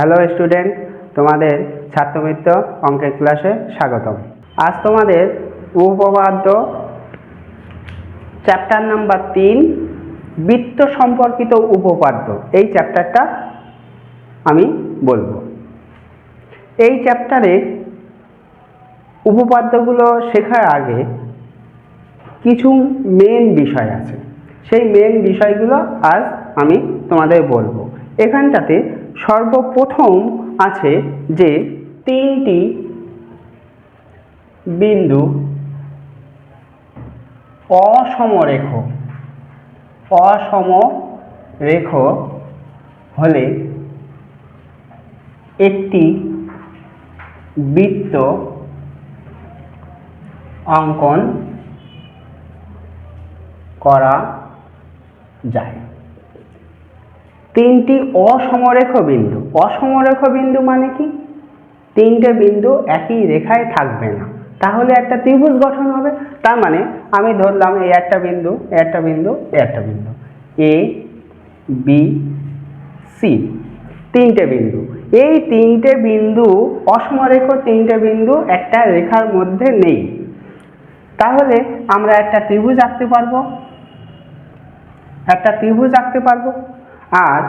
Hello student, তোমাদের ছাত্রমিত্র অঙ্কের ক্লাসে স্বাগতম। আজ তোমাদের উপপাদ্য চ্যাপ্টার নাম্বার 3 বৃত্ত সম্পর্কিত উপপাদ্য, এই চ্যাপ্টারটা আমি বলবো। এই চ্যাপ্টারে উপপাদ্যগুলো শেখার আগে কিছু মেন বিষয় আছে, সেই মেন বিষয়গুলো আজ আমি তোমাদের বলবো। এখানটাতে সর্বপ্রথম আছে যে তিনটি বিন্দু অসমরেখ হলে একটি বৃত্ত অঙ্কন করা যায়। তিনটি অসমরেখ বিন্দু মানে কি? তিনটে বিন্দু একই রেখায় থাকবে না, তাহলে একটা ত্রিভুজ গঠন হবে। তার মানে আমি ধরলাম এই একটা বিন্দু, একটা বিন্দু, একটা বিন্দু, এ বি সি, তিনটে বিন্দু। এই তিনটে বিন্দু অসমরেখ, তিনটে বিন্দু একটা রেখার মধ্যে নেই, তাহলে আমরা একটা ত্রিভুজ আঁকতে পারবো। আর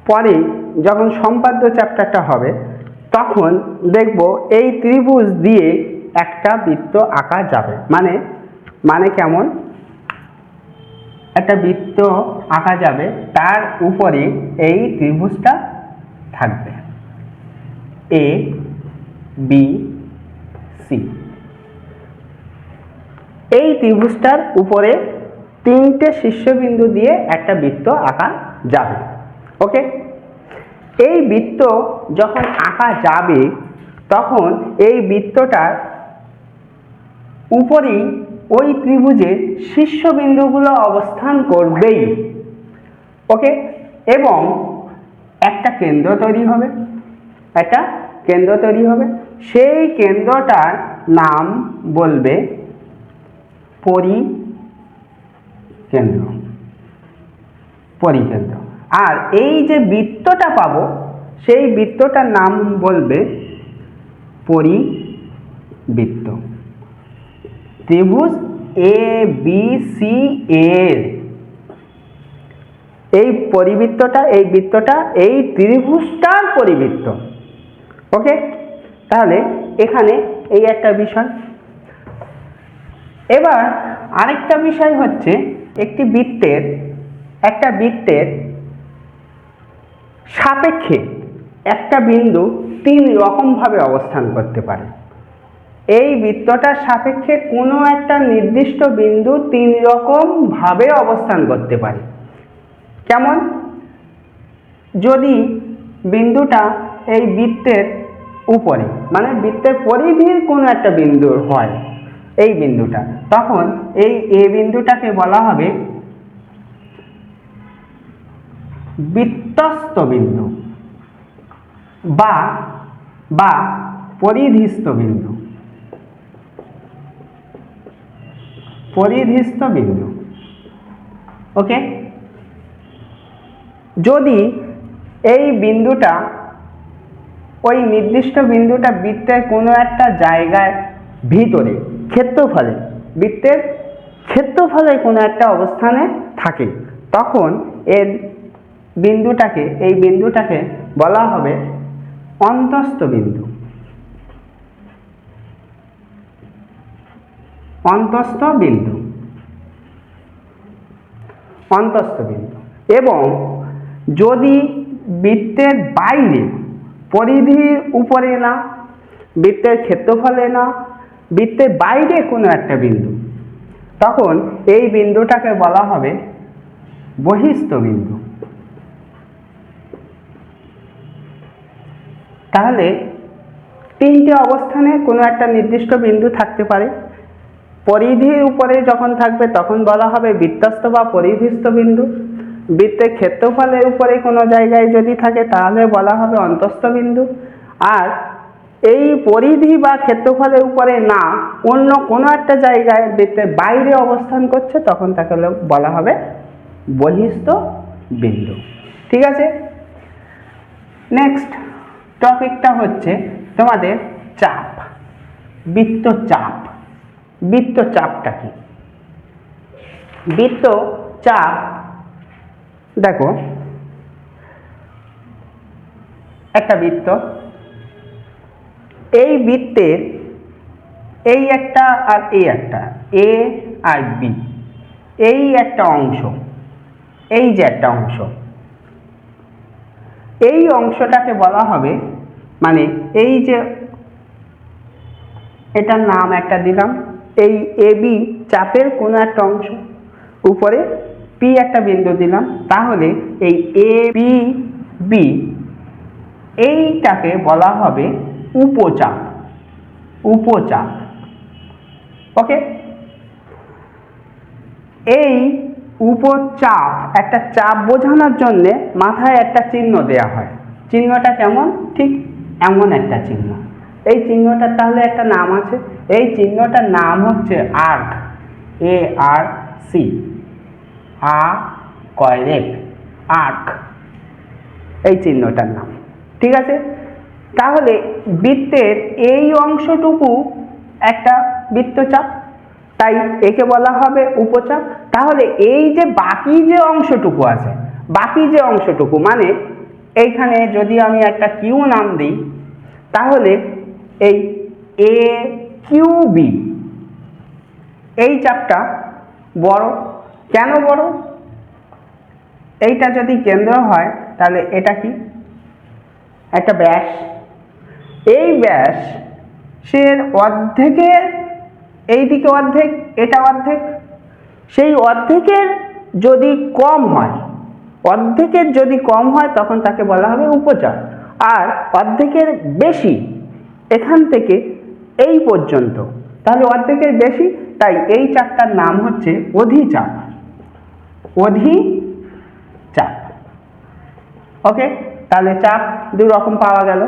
পরে যখন সম্পাদ্য চ্যাপ্টারটা হবে তখন দেখব এই ত্রিভুজ দিয়ে একটা বৃত্ত আঁকা যাবে। মানে কেমন? একটা বৃত্ত আঁকা যাবে, তার উপরে এই ত্রিভুজটা থাকবে, এ বি সি। এই ত্রিভুজটার উপরে তিনটে শীর্ষবিন্দু দিয়ে একটা বৃত্ত আঁকা যাবে। ওকে, এই বৃত্ত যখন আঁকা যাবে তখন এই বৃত্তটার উপরেই ওই ত্রিভুজের শীর্ষবিন্দুগুলো অবস্থান করবেই। ওকে, এবং একটা কেন্দ্র তৈরি হবে, সেই কেন্দ্রটার নাম বলবে পরিকেন্দ্র। আর এই যে বৃত্তটা পাবো সেই বৃত্তটার নাম বলবে পরিবৃত্ত। ত্রিভুজ এ বি সি এর এই বৃত্তটা এই ত্রিভুজটার পরিবৃত্ত। ওকে, তাহলে এখানে এই একটা বিষয়। এবার আরেকটা বিষয় হচ্ছে একটা বৃত্তের সাপেক্ষে একটা বিন্দু তিন রকম ভাবে অবস্থান করতে পারে। এই বৃত্তটার সাপেক্ষে কোনো একটা নির্দিষ্ট বিন্দু তিন রকম ভাবে অবস্থান করতে পারে। কেমন? যদি বিন্দুটা এই বৃত্তের উপরে, মানে বৃত্তের পরিধির কোনো একটা বিন্দু হয় এই বিন্দুটা, তখন এই এ বিন্দুটাকে বলা হবে বৃত্তস্থ বিন্দু বা পরিধিস্থ বিন্দু। ওকে, যদি এই বিন্দুটা, ওই নির্দিষ্ট বিন্দুটা বৃত্তের কোনো একটা জায়গায় ভিতরে বৃত্তের ক্ষেত্রফলে কোনো একটা অবস্থানে থাকে, তখন এই বিন্দুটাকে বলা হবে অন্তস্থ বিন্দু। এবং যদি বৃত্তের বাইরে, পরিধির উপরে না, বৃত্তের ক্ষেত্রফলে না, বৃত্তের বাইরে কোনো একটা বিন্দু, তখন এই বিন্দুটাকে বলা হবে বহিস্থ বিন্দু। তাহলে তিনটে অবস্থানে কোনো একটা নির্দিষ্ট বিন্দু থাকতে পারে। পরিধির উপরে যখন থাকবে তখন বলা হবে বৃত্তস্থ বা পরিধিস্থ বিন্দু। বৃত্তের ক্ষেত্রফলের উপরে কোনো জায়গায় যদি থাকে তাহলে বলা হবে অন্তস্থ বিন্দু। আর এই পরিধি বা ক্ষেত্রফলের উপরে না, অন্য কোনো একটা জায়গায় বৃত্তের বাইরে অবস্থান করছে, তখন তাকে বলা হবে বহিস্থ বিন্দু। ঠিক আছে, নেক্সট টপিকটা হচ্ছে তোমাদের চাপ, বৃত্তচাপ। বৃত্তচাপটা কি? বৃত্তচাপ দেখো, একটা বৃত্ত, এই বৃত্তের এই একটা আর এই একটা, এ আর বি, এই একটা অংশ, এই যে একটা অংশ, এই অংশটাকে বলা হবে, মানে এই যে এটার নাম একটা দিলাম, এই এ বি চাপের কোনো একটা অংশ, উপরে পি একটা বিন্দু দিলাম, তাহলে এই এ বি বি এইটাকে বলা হবে উপচাপ। উপচাপ, ওকে। এই উপচাপ, একটা চাপ বোঝানোর জন্যে মাথায় একটা চিহ্ন দেয়া হয়। চিহ্নটা কেমন? ঠিক এমন একটা চিহ্ন। এই চিহ্নটার তাহলে একটা নাম আছে, এই চিহ্নটার নাম হচ্ছে আর্ক, এ আর সি, আর্ক, এই চিহ্নটার নাম, ঠিক আছে। তাহলে বৃত্তের এই অংশটুকু একটা বৃত্তচাপ, তাই একে বলা হবে উপচাপ। তাহলে এই যে বাকি যে অংশটুকু আছে, বাকি যে অংশটুকু মানে এইখানে যদি আমি একটা কিউ নাম দিই, তাহলে এই এ কিউ বি, এই চাপটা বড়। কেন বড়? এইটা যদি কেন্দ্র হয় তাহলে এটা কি? একটা ব্যাস। এই ব্যাস সের অর্ধেকের, এই দিকে অর্ধেক, এটা অর্ধেক, সেই অর্ধেকের যদি কম হয়, অর্ধেকের যদি কম হয় তখন তাকে বলা হবে উপচাপ। আর অর্ধেকের বেশি, এখান থেকে এই পর্যন্ত, তাহলে অর্ধেকের বেশি, তাই এই চাপটার নাম হচ্ছে অধিচাপ। অধিচাপ, ওকে। তাহলে চাপ দু রকম পাওয়া গেল,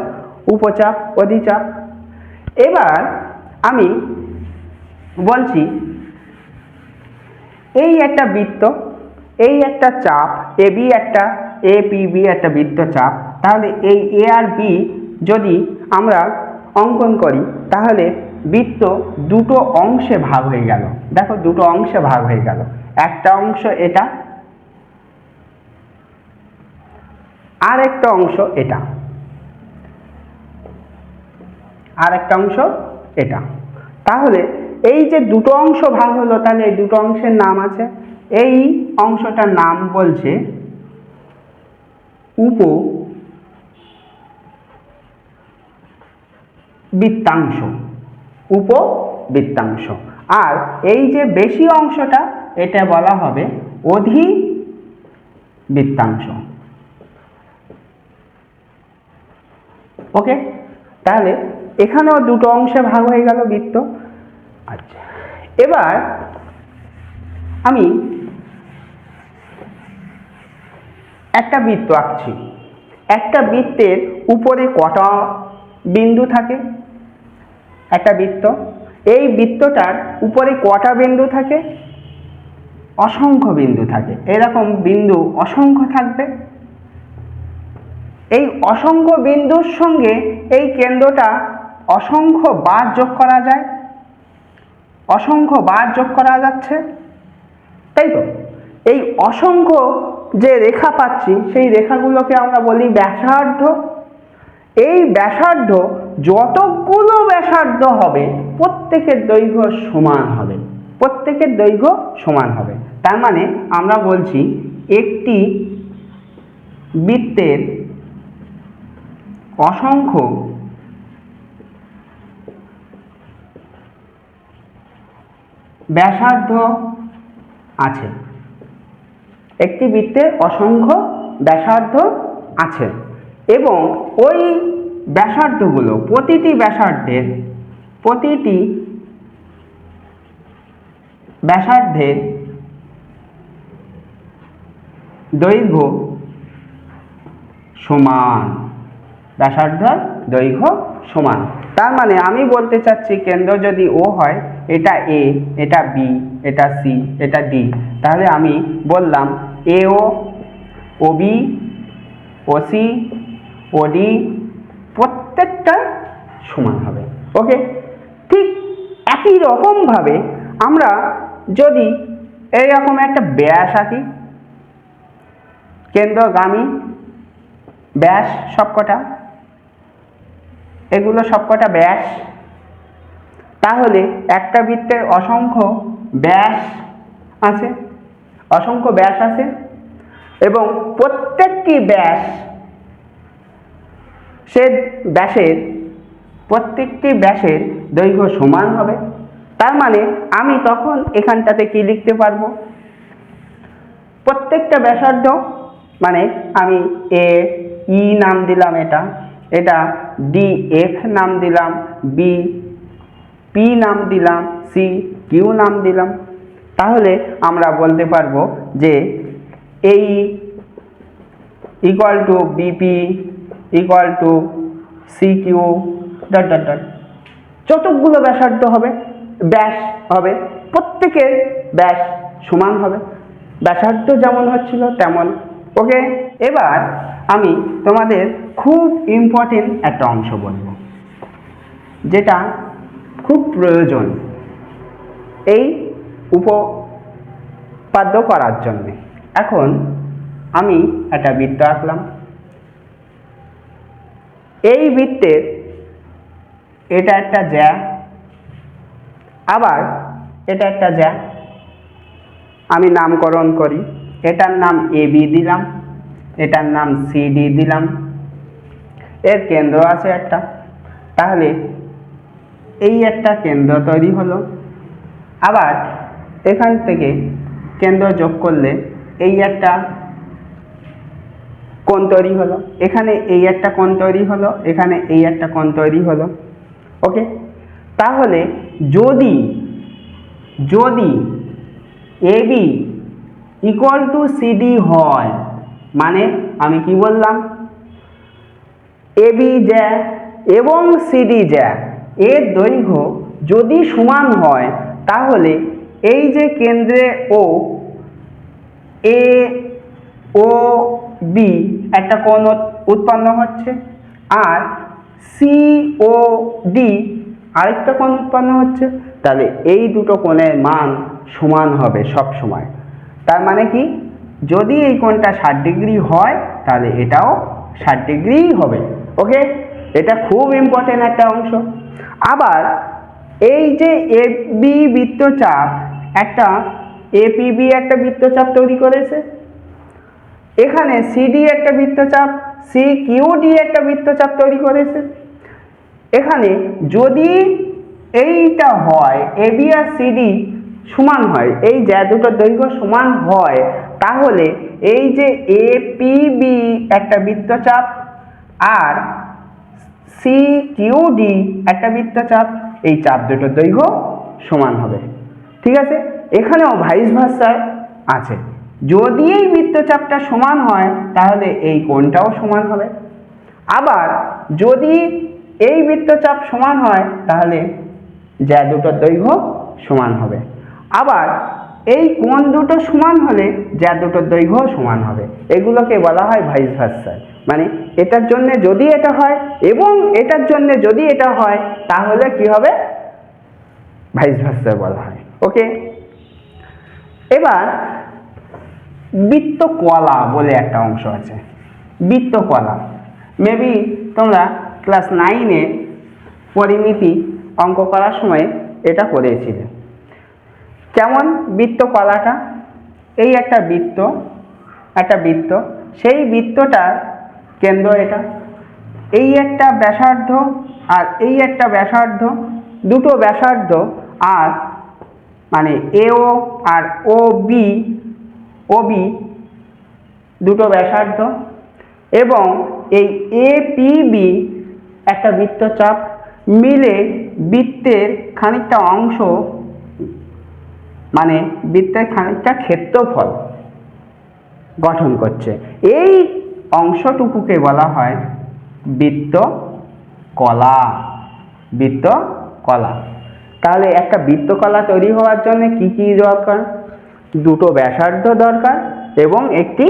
উপচাপ, অধিচাপ। এবার আমি বলছি, এই একটা বৃত্ত, এই একটা চাপ এ বি, একটা এ পি বি একটা বৃত্তচাপ, তাহলে এই এ আর বি যদি আমরা অঙ্কন করি, তাহলে বৃত্ত দুটো অংশে ভাগ হয়ে গেল। দেখো, দুটো অংশে ভাগ হয়ে গেল, একটা অংশ এটা, আর একটা অংশ এটা, আর একটা অংশ এটা। তাহলে এই যে দুটো অংশ ভাগ হলো, তাহলে এই দুটো অংশের নাম আছে, এই অংশটার নাম বলছে উপবৃত্তাংশ, উপবৃত্তাংশ। আর এই যে বেশি অংশটা, এটা বলা হবে অধিবৃত্তাংশ, ওকে। তাহলে এখানেও দুটো অংশে ভাগ হয়ে গেল বৃত্ত। আচ্ছা, এবার আমি একটা বৃত্ত আঁকছি। একটা বৃত্তের উপরে কটা বিন্দু থাকে? একটা বৃত্ত, এই বৃত্তটার উপরে কটা বিন্দু থাকে? অসংখ্য বিন্দু থাকে। এরকম বিন্দু অসংখ্য থাকবে। এই অসংখ্য বিন্দুর সঙ্গে এই কেন্দ্রটা অসংখ্য বার যোগ করা যায়, অসংখ্য বার যোগ করা যাচ্ছে, তাই তো। এই অসংখ্য যে রেখা পাচ্ছি, সেই রেখাগুলোকে আমরা বলি ব্যাসার্ধ। এই ব্যাসার্ধ, যতগুলো ব্যাসার্ধ হবে প্রত্যেকের দৈর্ঘ্য সমান হবে, প্রত্যেকের দৈর্ঘ্য সমান হবে। তার মানে আমরা বলছি একটি বৃত্তের অসংখ্য ব্যাসার্ধ আছে, একটি বৃত্তের অসংখ্য ব্যাসার্ধ আছে, এবং ওই ব্যাসার্ধগুলো, প্রতিটি ব্যাসার্ধের দৈর্ঘ্য সমান, ব্যাসার্ধের দৈর্ঘ্য সমান। তার মানে আমি বলতে চাচ্ছি, কেন্দ্র যদি ও হয়, এটা এ, এটা বি, এটা সি, এটা ডি, তাহলে আমি বললাম এ ও, ও বি, ও সি, ওডি প্রত্যেকটা সমান হবে। ওকে, ঠিক একই রকমভাবে আমরা যদি এইরকম একটা ব্যাস আঁকি, কেন্দ্রগামী ব্যাস সবকটা, এগুলো সবকটা ব্যাস, তাহলে একটা বৃত্তের অসংখ্য ব্যাস আছে, অসংখ্য ব্যাস আছে এবং প্রত্যেকটি ব্যাস প্রত্যেকটি ব্যাসের দৈর্ঘ্য সমান হবে। তার মানে আমি তখন এখানটাতে কি লিখতে পারবো, প্রত্যেকটা ব্যাসার্ধ মানে আমি এ ই নাম দিলাম, এটা ডি এফ নাম দিলাম, বি পি নাম দিলাম, সি কিউ নাম দিলাম। তাহলে আমরা বলতে পারবো যে এই equal to BP equal to C Q dot dot dot, যতগুলো ব্যাসার্ধ হবে ব্যাস হবে প্রত্যেকের ব্যাস সমান হবে, ব্যাসার্ধ যেমন হচ্ছিল তেমন। ওকে, এবার আমি তোমাদের খুব ইম্পর্টেন্ট একটা অংশ বলবো, যেটা খুব প্রয়োজন এই উপপাদ্য করার জন্যে। এখন আমি একটা বৃত্ত আঁকলাম, এই বৃত্তের এটা একটা জ্যা, আবার এটা একটা জ্যা, আমি নামকরণ করি, এটার নাম এ বি দিলাম, এটার নাম সি ডি দিলাম, এর কেন্দ্র আছে একটা, তাহলে এই একটা কেন্দ্র তৈরি হলো। আবার এখান থেকে কেন্দ্র যোগ করলে এই একটা কোণ তৈরি হলো, এখানে এই একটা কোণ তৈরি হলো, এখানে এই একটা কোণ তৈরি হলো। ওকে, তাহলে যদি যদি A B equal to CD হয়, মানে আমি কি বললাম, এ বি জ্যা এবং সিডি জ্যা এর দৈর্ঘ্য যদি সমান হয়, তাহলে এই যে কেন্দ্রে ও এ ও বি একটা কোণ উৎপন্ন হচ্ছে, আর সি ও ডি আরেকটা কোণ উৎপন্ন হচ্ছে, তাহলে এই দুটো কোণের মান সমান হবে সব সময়। তার মানে কি, যদি এই কোণটা 60 ডিগ্রি হয় তাহলে এটাও 60 ডিগ্রিই হবে। ওকে, এটা খুব ইম্পর্টেন্ট একটা অংশ। আবার এই যে এ বি বৃত্তচাপ একটা এপিবি একটা বৃত্তচাপ তৈরি করেছে, এখানে সিডি একটা বৃত্তচাপ, সি কিউ ডি একটা বৃত্তচাপ তৈরি করেছে। এখানে যদি এইটা হয় এ বি আর সিডি সমান হয়, এই যে দুটো দৈর্ঘ্য সমান হয়, তাহলে এই যে এপিবি একটা বৃত্তচাপ আর সি কিউ ডি একটা বৃত্তচাপ, এই চাপ দুটোর দৈর্ঘ্য সমান হবে। ঠিক আছে, এখানেও ভাইস ভার্সা আছে, যদি এই বৃত্তচাপটা সমান হয় তাহলে এই কোণটাও সমান হবে, আবার যদি এই বৃত্তচাপ সমান হয় তাহলে যা দুটোর দৈর্ঘ্য সমান হবে, আবার এই কোণ দুটো সমান হলে যা দুটোর দৈর্ঘ্য সমান হবে। এগুলোকে বলা হয় ভাইস ভার্সা, মানে এটার জন্য যদি এটা হয় এবং এটার জন্য যদি এটা হয় তাহলে কি হবে, ভাইস ভার্সা বলা হয়। ওকে, এবার বৃত্তকলা বলে একটা অংশ আছে। বৃত্তকলা মেবি তোমরা ক্লাস 9-এ পরিমিতি অঙ্ক করার সময় এটা করেছিলে। কেমন বৃত্তকলাটা, এই একটা বৃত্ত, সেই বৃত্তটার কেন্দ্র এটা, এই একটা ব্যাসার্ধ আর এই একটা ব্যাসার্ধ, দুটো ব্যাসার্ধ, আর মানে এও আর ও বি দুটো ব্যাসার্ধ, এবং এই এপিবি একটা বৃত্তচাপ মিলে বৃত্তের খানিকটা অংশ, মানে বৃত্তের খানিকটা ক্ষেত্রফল গঠন করছে। এই অংশটুকুকে বলা হয় বৃত্তকলা। তাহলে একটা বৃত্তকলা তৈরি হওয়ার জন্য কি কি দরকার, দুটো ব্যাসার্ধ দরকার এবং একটি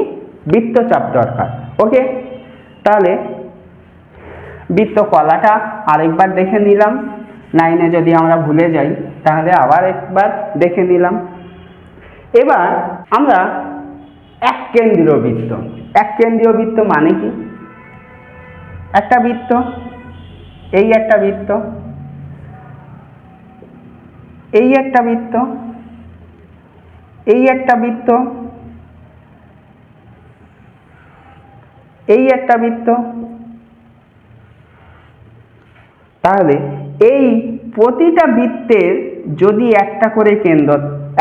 বৃত্তচাপ দরকার। ওকে, তাহলে বৃত্ত কলাটা আরেকবার দেখে নিলাম, 9-এ যদি আমরা ভুলে যাই তাহলে আবার একবার দেখে নিলাম। এবার আমরা এক কেন্দ্রীয় বৃত্ত। এক কেন্দ্রীয় বৃত্ত মানে কি? একটা বৃত্ত, এই একটা বৃত্ত, এই একটা বৃত্ত, এই একটা বৃত্ত, এই একটা বৃত্ত। তাহলে এই প্রতিটা বৃত্তের যদি একটা করে কেন্দ্র,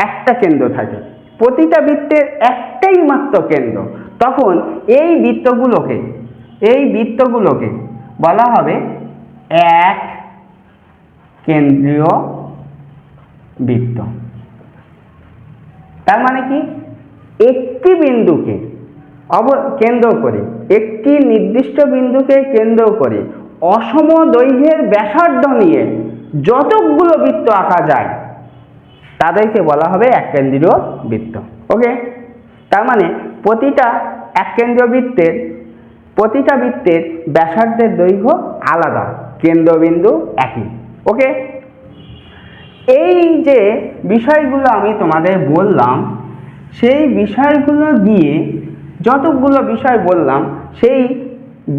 একটা কেন্দ্র থাকে, প্রতিটা বৃত্তের একটাই মাত্র কেন্দ্র, তখন এই বৃত্তগুলোকে বলা হবে এক কেন্দ্রীয় বৃত্ত। তার মানে কি? একটি বিন্দুকে কেন্দ্র করে, একটি নির্দিষ্ট বিন্দুকে কেন্দ্র করে অসম দৈর্ঘ্যের ব্যাসার্ধ নিয়ে যতগুলো বৃত্ত আঁকা যায় তাদেরকে বলা হবে এক কেন্দ্রীয় বৃত্ত। ওকে, তার মানে প্রতিটা এক কেন্দ্রীয় বৃত্তের প্রতিটা বৃত্তের ব্যাসার্ধের দৈর্ঘ্য আলাদা, কেন্দ্রবিন্দু একই। ওকে, এই যে বিষয়গুলো আমি তোমাদের বললাম, সেই বিষয়গুলো দিয়ে, যতগুলো বিষয় বললাম সেই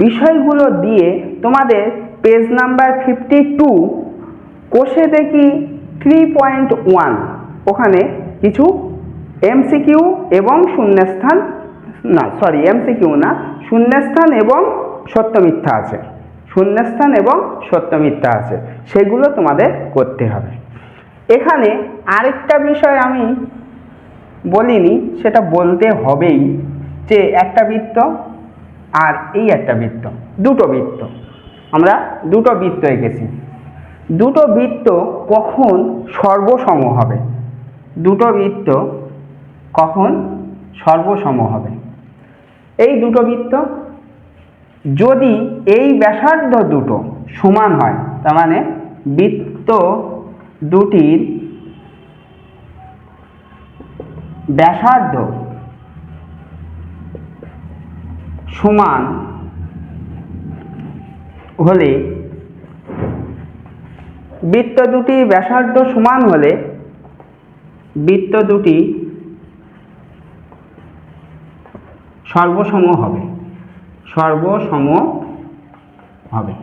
বিষয়গুলো দিয়ে তোমাদের পেজ নাম্বার 52 কোষে দেখি 3.1 ওখানে কিছু এমসিকিউ এবং শূন্যস্থান, না সরি এমসিকিউ না, শূন্যস্থান এবং সত্য মিথ্যা আছে, শূন্যস্থান এবং সত্য মিথ্যা আছে, সেগুলো তোমাদের করতে হবে। এখানে আরেকটা বিষয় আমি বলিনি, সেটা বলতে হবেই, যে একটা বৃত্ত আর এই একটা বৃত্ত, দুটো বৃত্ত, আমরা দুটো বৃত্ত এঁকেছি। দুটো বৃত্ত কখন সর্বসম হবে? দুটো বৃত্ত কখন সর্বসম হবে? এই দুটো বৃত্ত যদি এই ব্যাসার্ধ দুটো সমান হয়, তার মানে বৃত্ত দুটির ব্যাসার্ধ সমান হলে, বৃত্ত দুটি ব্যাসার্ধ সমান হলে বৃত্ত দুটি সর্বসম হবে, সর্বসম হবে।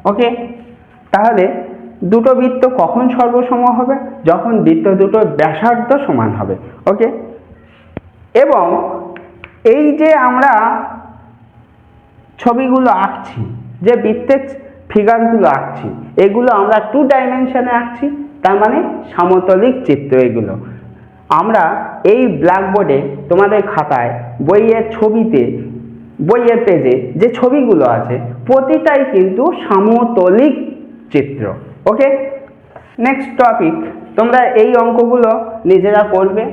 ওকে, তাহলে দুটো বৃত্ত কখন সর্বসম হবে? যখন বৃত্ত দুটো ব্যাসার্ধ সমান হবে। ওকে, এবং এই যে আমরা ছবিগুলো আঁকছি, যে বৃত্তের ফিগারগুলো আঁকছি, এগুলো আমরা 2 ডাইমেনশনে আঁকছি, তার মানে সমতলিক চিত্র। এগুলো আমরা এই ব্ল্যাকবোর্ডে তোমাদের খাতায়, বইয়ের ছবিতে, বইয়ের পেজে যে ছবিগুলো আছে প্রতিটাই কিন্তু সমতলিক চিত্র। ওকে, নেক্সট টপিক, তোমরা এই অঙ্কগুলো নিজেরা করবে,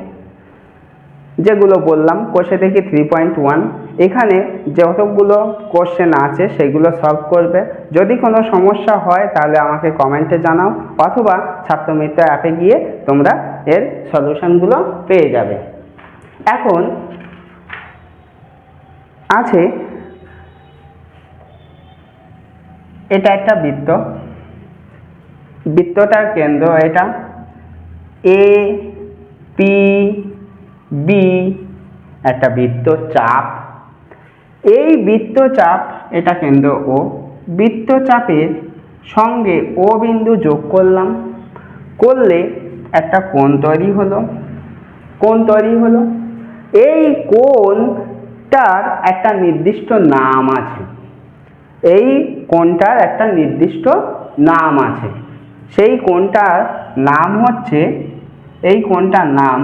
যেগুলো বললাম কোষে দেখি 3.1। এখানে যতগুলো কোশ্চেন আছে সেগুলো সলভ করবে। যদি কোনো সমস্যা হয় তাহলে আমাকে কমেন্টে জানাও, অথবা ছাত্রমিত্র অ্যাপে গিয়ে তোমরা এর সলিউশনগুলো পেয়ে যাবে। এখন আছে, এটা একটা বৃত্ত, বৃত্তটার কেন্দ্র এটা এ পি বি, একটা বৃত্তচাপ। এই বৃত্তচাপ, এটা কেন্দ্র ও, বৃত্তচাপের সঙ্গে ও বিন্দু যোগ করলাম, করলে একটা কোণ তৈরি হলো, কোণ তৈরি হলো। এই কোণটার একটা নির্দিষ্ট নাম আছে, এই কোণটার একটা নির্দিষ্ট নাম আছে। সেই কোণটার নাম হচ্ছে, এই কোণটার নাম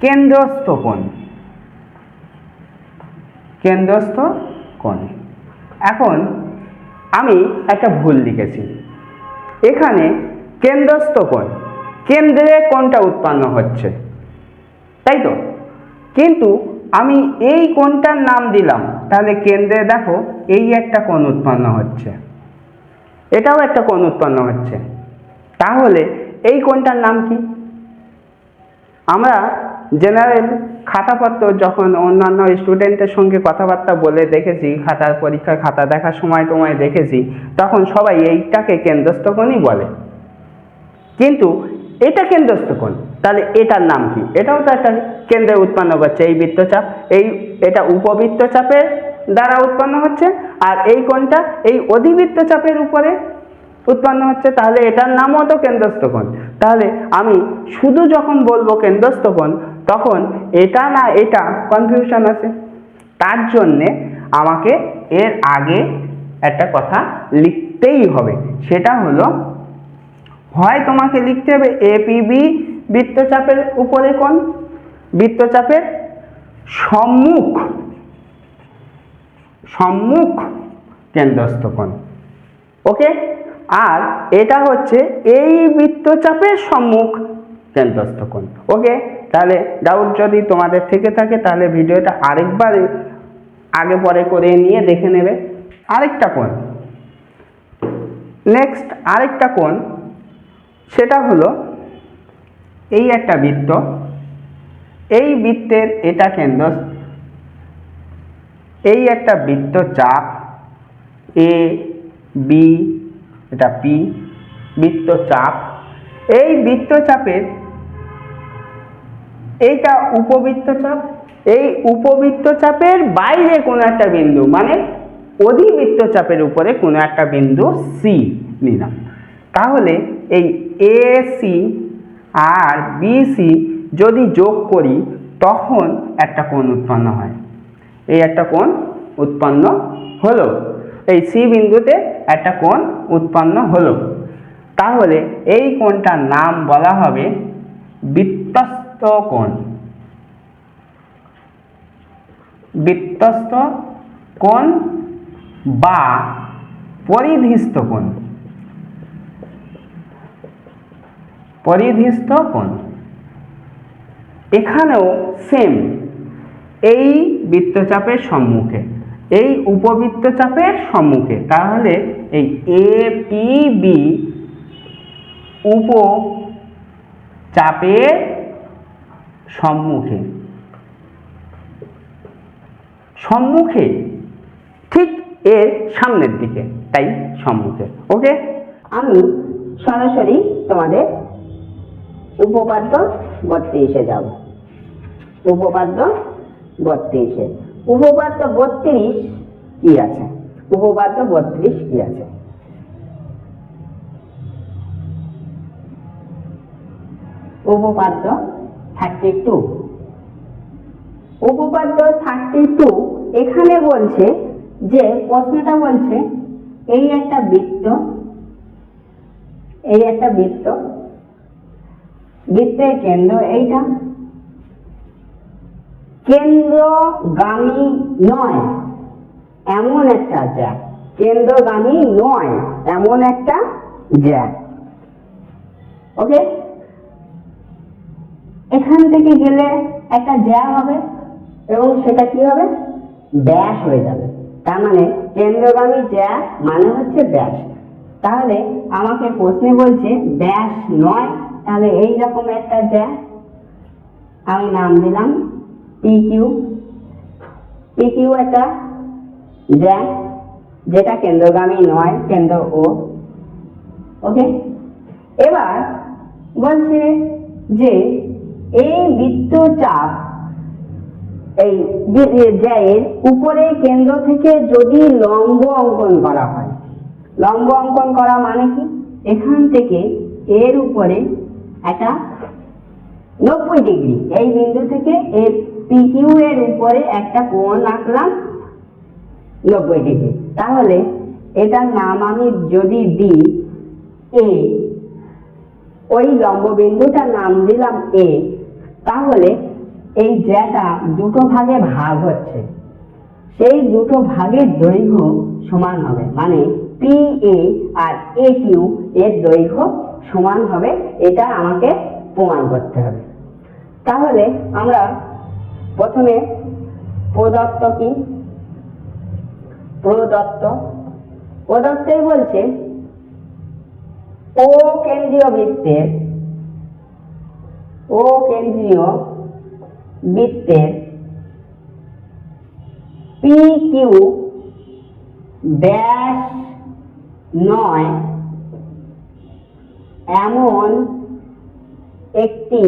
কেন্দ্রস্থ কোণ, কেন্দ্রস্থ কোণ। এখন আমি একটা ভুল লিখেছি, এখানে কেন্দ্রস্থ কোণ, কেন্দ্রে কোণটা উৎপন্ন হচ্ছে, তাই তো? কিন্তু আমি এই কোণটার নাম দিলাম, তাহলে কেন্দ্রে দেখো এই একটা কোণ উৎপন্ন হচ্ছে, এটাও একটা কোণ উৎপন্ন হচ্ছে। তাহলে এই কোণটার নাম কি? আমরা জেনারেল খাতাপত্র যখন অন্যান্য স্টুডেন্টের সঙ্গে কথাবার্তা বলে দেখেছি, খাতার পরীক্ষার খাতা দেখার সময় দেখেছি, তখন সবাই এইটাকে কেন্দ্রস্থ কোণই বলে। কিন্তু এটা কেন্দ্রস্থ কোণ, তাহলে এটার নাম কি? এটাও তো একটা কেন্দ্রে উৎপন্ন করছে এই বৃত্তচাপ, এটা উপবৃত্তচাপের দ্বারা উৎপন্ন হচ্ছে, আর এই কোণটা এই অধিবৃত্তচাপের উপরে উৎপন্ন হচ্ছে, তাহলে এটার নামও তো কেন্দ্রস্থ কোণ। তাহলে আমি শুধু যখন বলবো কেন্দ্রস্থ কোণ, তখন এটা না এটা কনফিউশন আছে। তার জন্যে আমাকে এর আগে একটা কথা লিখতেই হবে, সেটা হলো হয় তোমাকে লিখতে হবে এপিবি বৃত্তচাপের উপরে কোণ, বৃত্তচাপের সম্মুখ কেন্দ্রস্থ কোণ, ওকে। আর এটা হচ্ছে এই বৃত্তচাপের সম্মুখ কেন্দ্রস্থ কোণ, ওকে। তাহলে ডাউট যদি তোমাদের থেকে থাকে তাহলে ভিডিওটা আরেকবার আগে পরে করে নিয়ে দেখে নেবে। আরেকটা কোণ, নেক্সট আরেকটা কোণ, সেটা হলো এই একটা বৃত্ত, এই বৃত্তের এটা কেন্দ্র, এই একটা বৃত্তচাপ এ বি, এটা পি বৃত্তচাপ, এই বৃত্তচাপের এইটা উপবৃত্তচাপ, এই উপবৃত্তচাপের বাইরে কোনো একটা বিন্দু, মানে অধিবৃত্তচাপের উপরে কোনো একটা বিন্দু সি নিলাম, তাহলে এই এ সি আর বি সি যদি যোগ করি তখন একটা কোণ উৎপন্ন হয়। এই একটা কোণ উৎপন্ন হলো, এই সি বিন্দুতে একটা কোণ উৎপন্ন হলো, তাহলে এই কোণটার নাম বলা হবে বৃত্তস্থ কোণ। বৃত্তস্থ কোণ বা পরিধিস্থ কোণ, পরিধিস্থ কোণ। এখানেও সেম, এই বৃত্তচাপের সম্মুখে, এই উপবৃত্তচাপের সম্মুখে, তাহলে এই এপিবি উপচাপের সম্মুখে, সম্মুখে ঠিক এর সামনের দিকে, তাই সম্মুখে, ওকে। আমি সরাসরি তোমাদের উপপাদ্য 32-এ যাব। উপপাদ্য 32-এ, উপপাদ্য 32 কি আছে? উপপাদ্য 32 কি আছে? উপপাদ্য 32, উপপাদ্য 32 এখানে বলছে যে, প্রশ্নটা বলছে এই একটা বৃত্ত, এই একটা বৃত্ত, বৃত্তের কেন্দ্র এইটা, কেন্দ্রগামী নয় এমন একটা জ্যা, কেন্দ্রগামী নয় এমন একটা জ্যা, ওকে। এখান থেকে গেলে একটা জ্যা হবে এবং সেটা কি হবে? ব্যাস হয়ে যাবে। তার মানে কেন্দ্রগামী জ্যা মানে হচ্ছে ব্যাস। তাহলে আমাকে প্রশ্নে বলছে ব্যাস নয়, তাহলে এইরকম একটা জ্যা আমি নাম দিলাম পিকিউ। পিকিউ একটা জ্যা যেটা কেন্দ্রগামী নয়, কেন্দ্র ও, ওকে। এবার বলছে যে এই বৃত্তচাপ, এই জ্যায়ের উপরে কেন্দ্র থেকে যদি লম্ব অঙ্কন করা হয়, লম্ব অঙ্কন করা মানে কি? এখান থেকে এর উপরে একটা 90 ডিগ্রি, এই বিন্দু থেকে এই পিকিউ এর উপরে একটা কোণ আঁকলাম 90 ডিগ্রি, তাহলে এটার নাম আমি যদি দিই এ, ওই লম্ব বিন্দুটার নাম দিলাম এ, তাহলে এই জ্যাটা দুটো ভাগে ভাগ হচ্ছে, সেই দুটো ভাগের দৈর্ঘ্য সমান হবে, মানে P A R A Q এর দৈর্ঘ্য সমান হবে, এটা আমাকে প্রমাণ করতে হবে। তাহলে আমরা প্রথমে প্রদত্ত কি? প্রদত্তে বলছে ও কেন্দ্রীয় বৃত্তের, ও কেন্দ্রীয় বৃত্তের পি কিউ ব্যাস নয় এমন একটি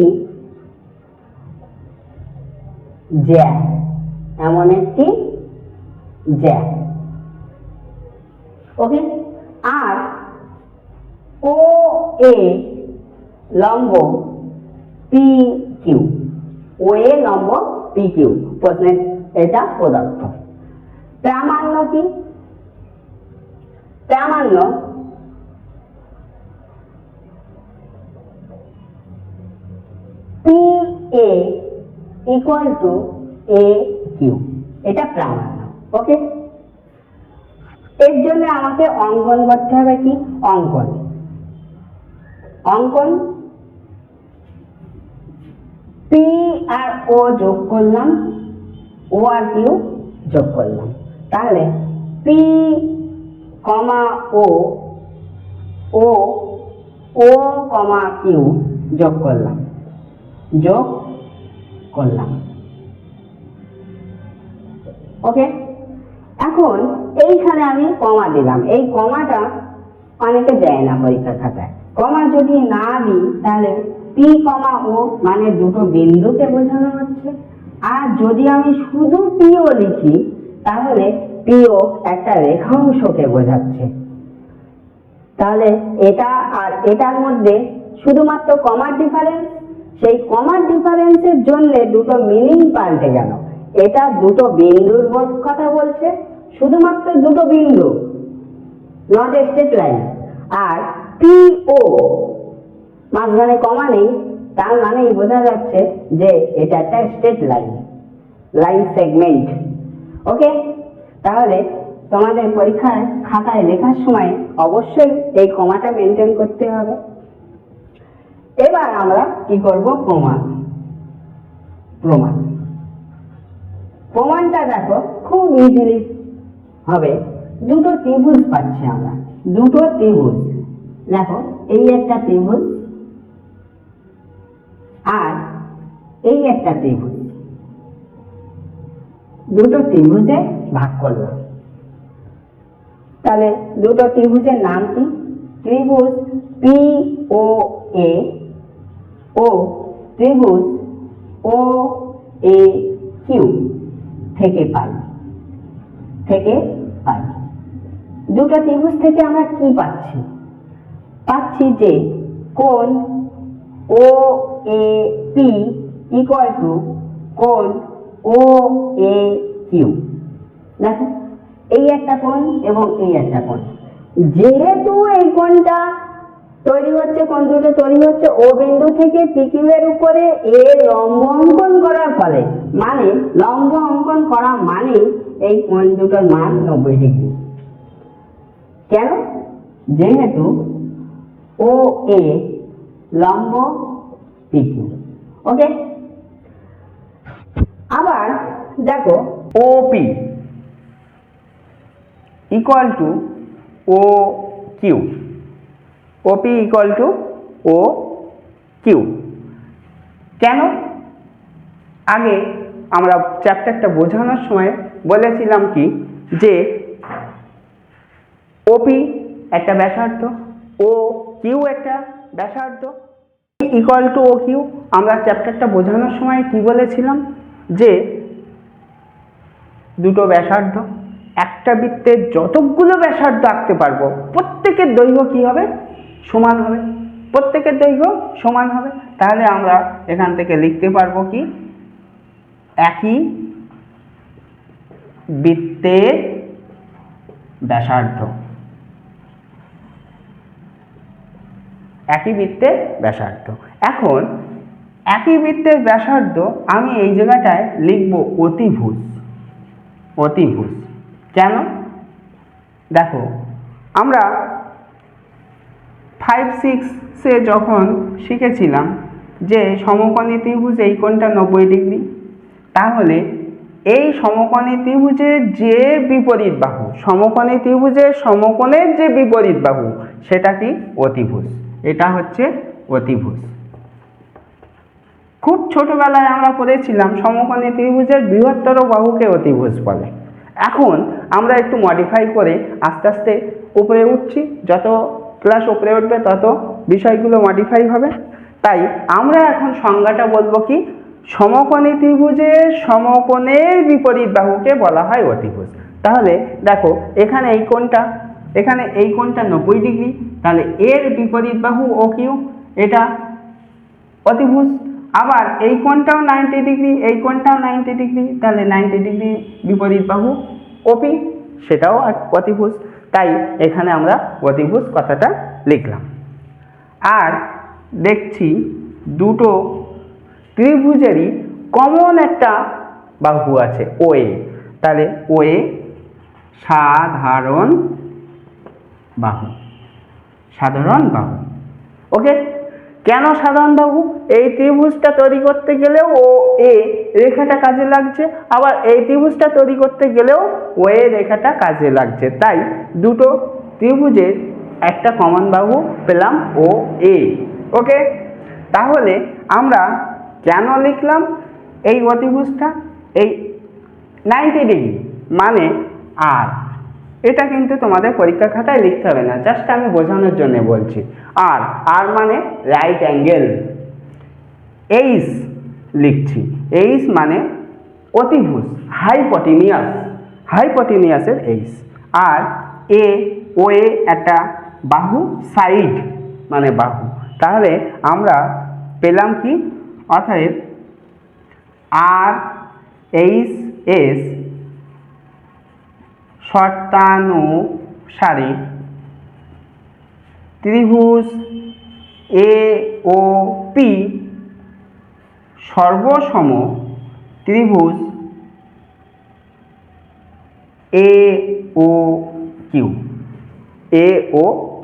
জ্যা, এমন একটি জ্যা। ওকে, আর ও এ লম্ব পি কিউ, ও এ লম্ব পি কিউ, প্রশ্নের এটা পদার্থ। প্রামাণ্য কি? প্রামাণ্য P A equal to A Q, এটা প্রামাণ্য। ওকে, এর জন্য আমাকে অঙ্কন করতে হবে। কি অঙ্কন? অঙ্কন পি আর ও যোগ করলাম, ও আর কিউ যোগ করলাম, তাহলে পি কমা ও, ও ও কমা কিউ যোগ করলাম, যোগ করলাম। ওকে, এখন এইখানে আমি কমা দিলাম। এই কমাটা অনেকে দেয় না পরীক্ষার খাতায়। কমা যদি না দিই তাহলে পি কমা ও মানে দুটো বিন্দুকে বোঝানো হচ্ছে। আর যদি আমি শুধু পিও লিখি তাহলে পিও একটা রেখাংশকে বোঝাচ্ছে। তাহলে এটা আর এটার মধ্যে শুধুমাত্র কমার ডিফারেন্স, সেই কমার ডিফারেন্সের জন্য দুটো মিনিং পাল্টে গেল। এটা দুটো বিন্দুর কথা বলছে, শুধুমাত্র দুটো বিন্দু, নট এ স্ট্রেট লাইন। আর পি ও মাঝখানে কমা নেই, তার মানেই বোঝা যাচ্ছে যে এটা একটা স্ট্রেট লাইন, লাইন সেগমেন্ট। ওকে, তাহলে তোমাদের পরীক্ষার খাতায় লেখার সময় অবশ্যই এই কমাটা মেনটেন করতে হবে। এবার আমরা কি করব? প্রমাণ। প্রমাণ প্রমাণটা দেখো খুব ইজিলি হবে। দুটো ত্রিভুজ পাচ্ছি আমরা, দুটো ত্রিভুজ। দেখো এই একটা ত্রিভুজ আর এই একটা ত্রিভুজ, দুটো ত্রিভুজে ভাগ করলাম। তাহলে দুটো ত্রিভুজের নাম কি? ত্রিভুজ পি ও এ ও ত্রিভুজ ও এ কিউ থেকে পাই, থেকে পাই। দুটো ত্রিভুজ থেকে আমরা কি পাচ্ছি? পাচ্ছি যে কোণ ও এ পি ইকুয়াল টু কোণ ও এ কিউ। দেখো এই একটা কোণ এবং এই একটা কোণ। যেহেতু এই কোণটা তৈরি হচ্ছে, কোণ দুটো তৈরি হচ্ছে ও বিন্দু থেকে পি কিউ এর উপরে এ লম্ব অঙ্কন করার ফলে, মানে লম্ব অঙ্কন করা মানে এই কোণ দুটোর মান 90 ডিগ্রি। কেন? যেহেতু ও এ লম্ব পি কিউ। ওকে, আবার দেখো OP equal to O Q, OP equal to O Q. কেন? আগে আমরা চ্যাপ্টারটা বোঝানোর সময় বলেছিলাম কি যে ওপি একটা ব্যাসার্ধ, ও কিউ একটা ব্যাসার্ধ, ইকুয়াল টু ও কিউ। আমরা চ্যাপ্টারটা বোঝানোর সময় কি বলেছিলাম? যে দুটো ব্যাসার্ধ, একটা বৃত্তের যতগুলো ব্যাসার্ধ আঁকতে পারবো প্রত্যেকের দৈর্ঘ্য কি হবে? সমান হবে। প্রত্যেকের দৈর্ঘ্য সমান হবে। তাহলে আমরা এখান থেকে লিখতে পারবো কি? একই বৃত্তের ব্যাসার্ধ, একই বৃত্তের ব্যাসার্ধ। এখন একই বৃত্তের ব্যাসার্ধ আমি এই জায়গাটায় লিখব অতিভুজ। অতিভুজ কেন? দেখো আমরা 5-6 যখন শিখেছিলাম যে সমকোণী ত্রিভুজ এই কোণটা 90 ডিগ্রি, তাহলে এই সমকোণী ত্রিভুজের যে বিপরীত বাহু, সমকোণী ত্রিভুজের সমকোণের যে বিপরীত বাহু সেটা কি? অতিভুজ। এটা হচ্ছে অতিভুজ। খুব ছোটবেলায় আমরা পড়েছিলাম সমকোণী ত্রিভুজের বৃহত্তর বাহুকে অতিভুজ বলে। এখন আমরা একটু মডিফাই করে আস্তে আস্তে উপরে উঠছি, যত ক্লাস উপরে উঠবে তত বিষয়গুলো মডিফাই হবে। তাই আমরা এখন সংজ্ঞাটা বলবো কি, সমকোণী ত্রিভুজের সমকোণের বিপরীত বাহুকে বলা হয় অতিভুজ। তাহলে দেখো এখানে এই কোণটা 90 ডিগ্রি, তাহলে এর বিপরীত বাহু ও কিউ, এটা অতিভুজ। আবার এই কোণটাও 90 ডিগ্রি, এই কোণটাও 90 ডিগ্রি, তাহলে 90 ডিগ্রি বিপরীত বাহু ওপি, সেটাও অতিভুজ। তাই এখানে আমরা অতিভুজ কথাটা লিখলাম। আর দেখছি দুটো ত্রিভুজেরই কমন একটা বাহু আছে ওএ, তাহলে ওএ সাধারণ বাহু, ওকে। কেন সাধারণ বাহু? এই ত্রিভুজটা তৈরি করতে গেলেও ও এ রেখাটা কাজে লাগছে, আবার এই ত্রিভুজটা তৈরি করতে গেলেও ও এ রেখাটা কাজে লাগছে, তাই দুটো ত্রিভুজের একটা কমন বাহু পেলাম ও এ, ওকে। তাহলে আমরা কেন লিখলাম এই অতিভুজটা এই 90 ডিগ্রি মানে আর, এটা কিন্তু তোমাদের পরীক্ষা খাতায় লিখতে হবে না, জাস্ট আমি বোঝানোর জন্য বলছি। আর মানে রাইট অ্যাঙ্গেল। এইচ লিখছি, এইচ মানে অতিভুজ, হাইপোটেনিয়াসের এইচ। আর এ ও এ একটা বাহু, সাইড মানে বাহু। তাহলে আমরা পেলাম কি, অতএব আর এইচ এস শর্তানুসারে ত্রিভুজ এ ও পি সর্বসম ত্রিভুজ এ ও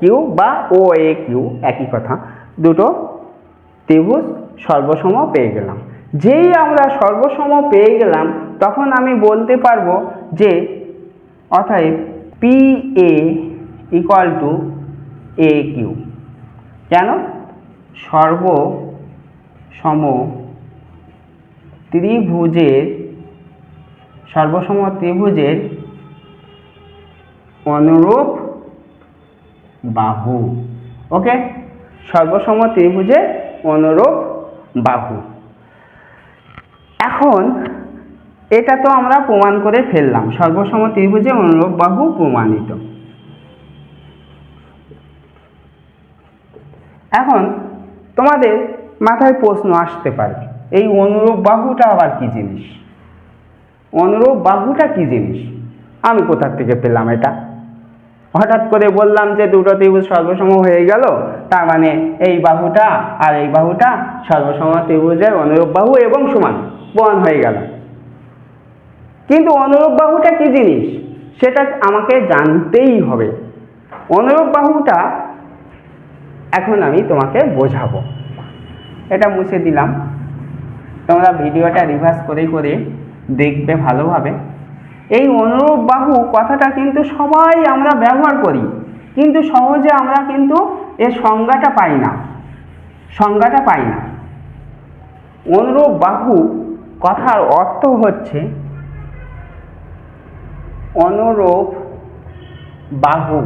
কিউ, বা ও এ কিউ একই কথা, দুটো ত্রিভুজ সর্বসম পেয়ে গেলাম। যেই আমরা সর্বসম পেয়ে গেলাম তখন আমি বলতে পারবো যে অতএব P A equal to A Q. কেন? সর্বসম ত্রিভুজের অনুরূপ বাহু, ওকে। সর্বসম ত্রিভুজের অনুরূপ বাহু। এখন এটা তো আমরা প্রমাণ করে ফেললাম, সর্বসম ত্রিভুজের অনুরূপ বাহু প্রমাণিত। এখন তোমাদের মাথায় প্রশ্ন আসতে পারে, এই অনুরূপ বাহুটা আবার কি জিনিস? আমি কোথা থেকে পেলাম এটা? হঠাৎ করে বললাম যে দুটো ত্রিভুজ সর্বসম হয়ে গেল, তার মানে এই বাহুটা আর এই বাহুটা সর্বসম ত্রিভুজের অনুরূপ বাহু এবং সমান, প্রমাণ হয়ে গেল। কিন্তু অনুরূপ বাহুটা কি জিনিস সেটা আমাকে জানতেই হবে। অনুরূপ বাহুটা এখন আমি তোমাকে বোঝাবো। এটা মুছে দিলাম, তোমরা ভিডিওটা রিভার্স করে দেখবে ভালোভাবে। এই অনুরূপ বাহু কথাটা কিন্তু সবাই আমরা ব্যবহার করি, কিন্তু সহজে আমরা কিন্তু এর সংজ্ঞাটা পাই না। অনুরূপ বাহু কথার অর্থ হচ্ছে, অনুরূপ বাহু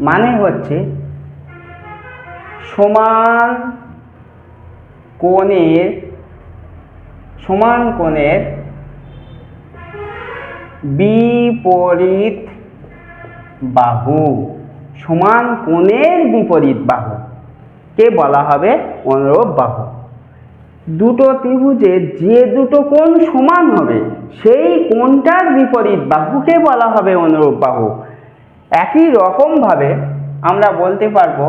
মানে হচ্ছে সমান কোণের বিপরীত বাহু, সমান কোণের বিপরীত বাহু কে বলা হবে অনুরূপ বাহু। দুটো ত্রিভুজের যে দুটো কোণ সমান হবে সেই কোণটার বিপরীত বাহুকে বলা হবে অনুরূপ বাহু। একই রকম ভাবে আমরা বলতে পারবো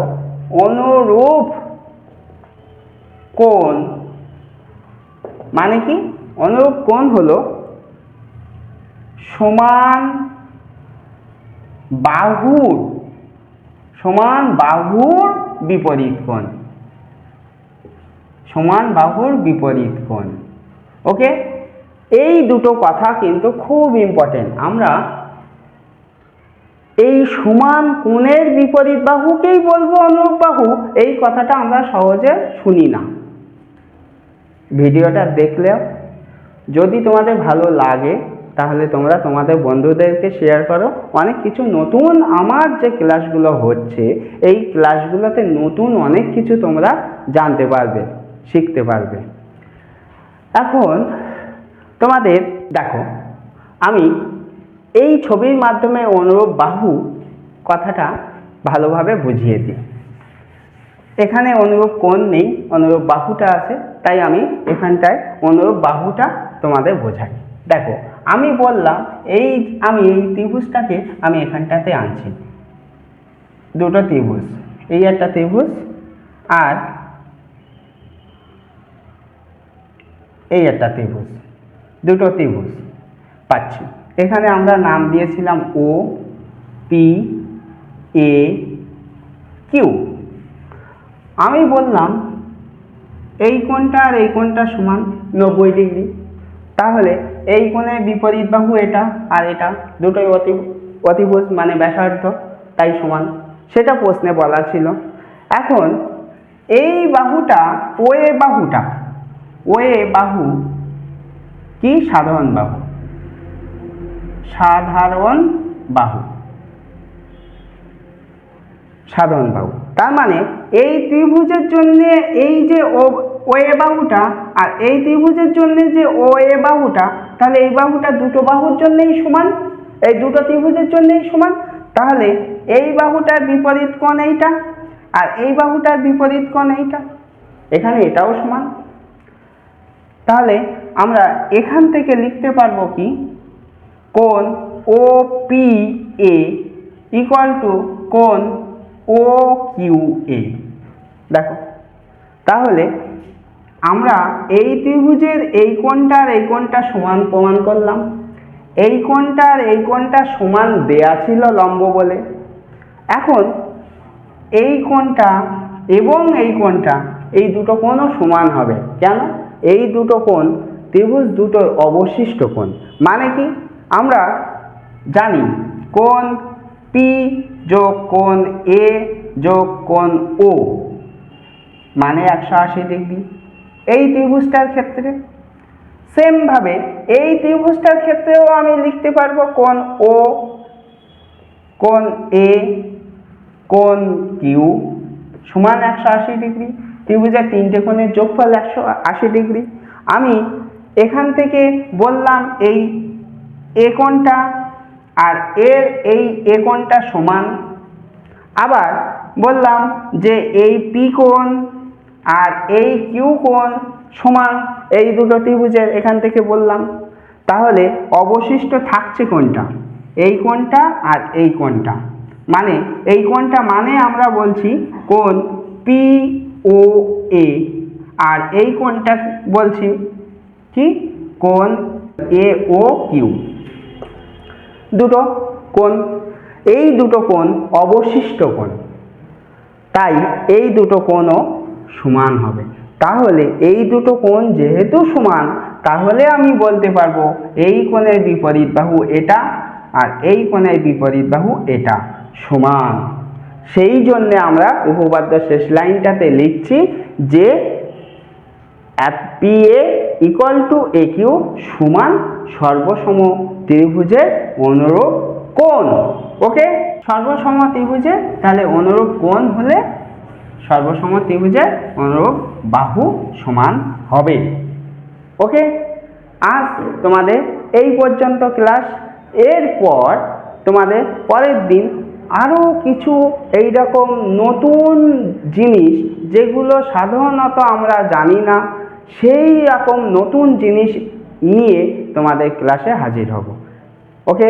অনুরূপ কোণ মানে কি? অনুরূপ কোণ হলো সমান বাহুর বিপরীত কোণ, ওকে। এই দুটো কথা কিন্তু খুব ইম্পর্টেন্ট। আমরা এই সমান কোণের বিপরীত বাহুকেই বলবো অনুরূপ বাহু, এই কথাটা আমরা সহজে শুনি না, ভিডিওটা দেখলেও যদি তোমাদের ভালো লাগে তাহলে তোমরা তোমাদের বন্ধুদেরকে শেয়ার করো। অনেক কিছু নতুন আমার যে ক্লাসগুলো হচ্ছে এই ক্লাসগুলোতে নতুন অনেক কিছু তোমরা জানতে পারবে, শিখতে পারবে। এখন তোমাদের দেখো, আমি এই ছবির মাধ্যমে অনুরূপ বাহু কথাটা ভালোভাবে বুঝিয়ে দিই। এখানে অনুরূপ কোণ নেই, অনুরূপ বাহুটা আছে, তাই আমি এখানটায় অনুরূপ বাহুটা তোমাদের বোঝাই। দেখো, আমি বললাম আমি এই ত্রিভুজটাকে আমি এখানটাতে আনছি, দুটো ত্রিভুজ, এই একটা ত্রিভুজ আর এই একটা ত্রিভুজ, দুটো ত্রিভুজ পাচ্ছি। এখানে আমরা নাম দিয়েছিলাম ও পি এ কিউ। আমি বললাম এই কোণটা আর এই কোণটা সমান 90 ডিগ্রি, তাহলে এই কোণের বিপরীত বাহু এটা আর এটা দুটোই অতিভুজ মানে ব্যাসার্ধ, তাই সমান, সেটা প্রশ্নে বলা ছিল। এখন এই বাহুটা ও এ বাহু কি? সাধারণ বাহু, সাধারণ বাহু। তার মানে এই ত্রিভুজের জন্য এই যে ও এ বাহুটা আর এই ত্রিভুজের জন্য যে ও এ বাহুটা, তাহলে এই বাহুটা দুটো বাহুর জন্যই সমান, এই দুটো ত্রিভুজের জন্যই সমান। তাহলে এই বাহুটার বিপরীত কোণ এইটা আর এই বাহুটার বিপরীত কোণ এইটা, এখানে এটাও সমান। তাহলে আমরা এখান থেকে লিখতে পারবো কি? কোণ O P A equal to কোণ ও কিউ এ। দেখো, তাহলে আমরা এই ত্রিভুজের এই কোণটা আর এই কোণটা সমান প্রমাণ করলাম। এই কোণটা আর এই কোণটা সমান দেয়া ছিল লম্ব বলে। এখন এই কোণটা এবং এই কোণটা, এই দুটো কোণও সমান হবে। কেন? এই দুটো কোণ ত্রিভুজ দুটোর অবশিষ্ট কোণ। মানে কি? আমরা জানি কোণ পি যোগ কোণ এ যোগ কোণ ও মানে 180 ডিগ্রি এই ত্রিভুজটার ক্ষেত্রে। সেম ভাবে এই ত্রিভুজটার ক্ষেত্রেও আমি লিখতে পারবো কোণ ও, কোণ এ, কোণ কিউ সমান 180 ডিগ্রি। ত্রিভুজের তিনটে কোণের যোগফল 180 ডিগ্রি। আমি এখান থেকে বললাম এই এ কোণটা আর এই এ কোণটা সমান। আবার বললাম যে এই পি কোণ আর এই কিউ কোণ সমান, এই দুটো ত্রিভুজের এখান থেকে বললাম। তাহলে অবশিষ্ট থাকছে কোণটা? এই কোণটা আর এই কোণটা। মানে এই কোণটা মানে আমরা বলছি কোণ পি ও এ, আর এই কোণটা বলছি কি? কোণ এ ও কিউ। দুটো কোণ, এই দুটো কোণ অবশিষ্ট কোণ, তাই এই দুটো কোণও সমান হবে। তাহলে এই দুটো কোণ যেহেতু সমান, তাহলে আমি বলতে পারবো এই কোণের বিপরীত বাহু এটা আর এই কোণের বিপরীত বাহু এটা সমান। সেই জন্য আমরা উপপাদ্য শেষ লাইনটাতে লিখছি যে P A equal to A Q সমান সর্বসম ত্রিভুজের অনুরূপ কোণ। ওকে, সর্বসম ত্রিভুজের তাহলে অনুরূপ কোণ হলে সর্বসম ত্রিভুজের অনুরূপ বাহু সমান হবে। ওকে, আজ তোমাদের এই পর্যন্ত ক্লাস। এরপর তোমাদের পরের দিন আরও কিছু এইরকম নতুন জিনিস যেগুলো সাধারণত আমরা জানি না, সেই রকম নতুন জিনিস নিয়ে তোমাদের ক্লাসে হাজির হব। ওকে।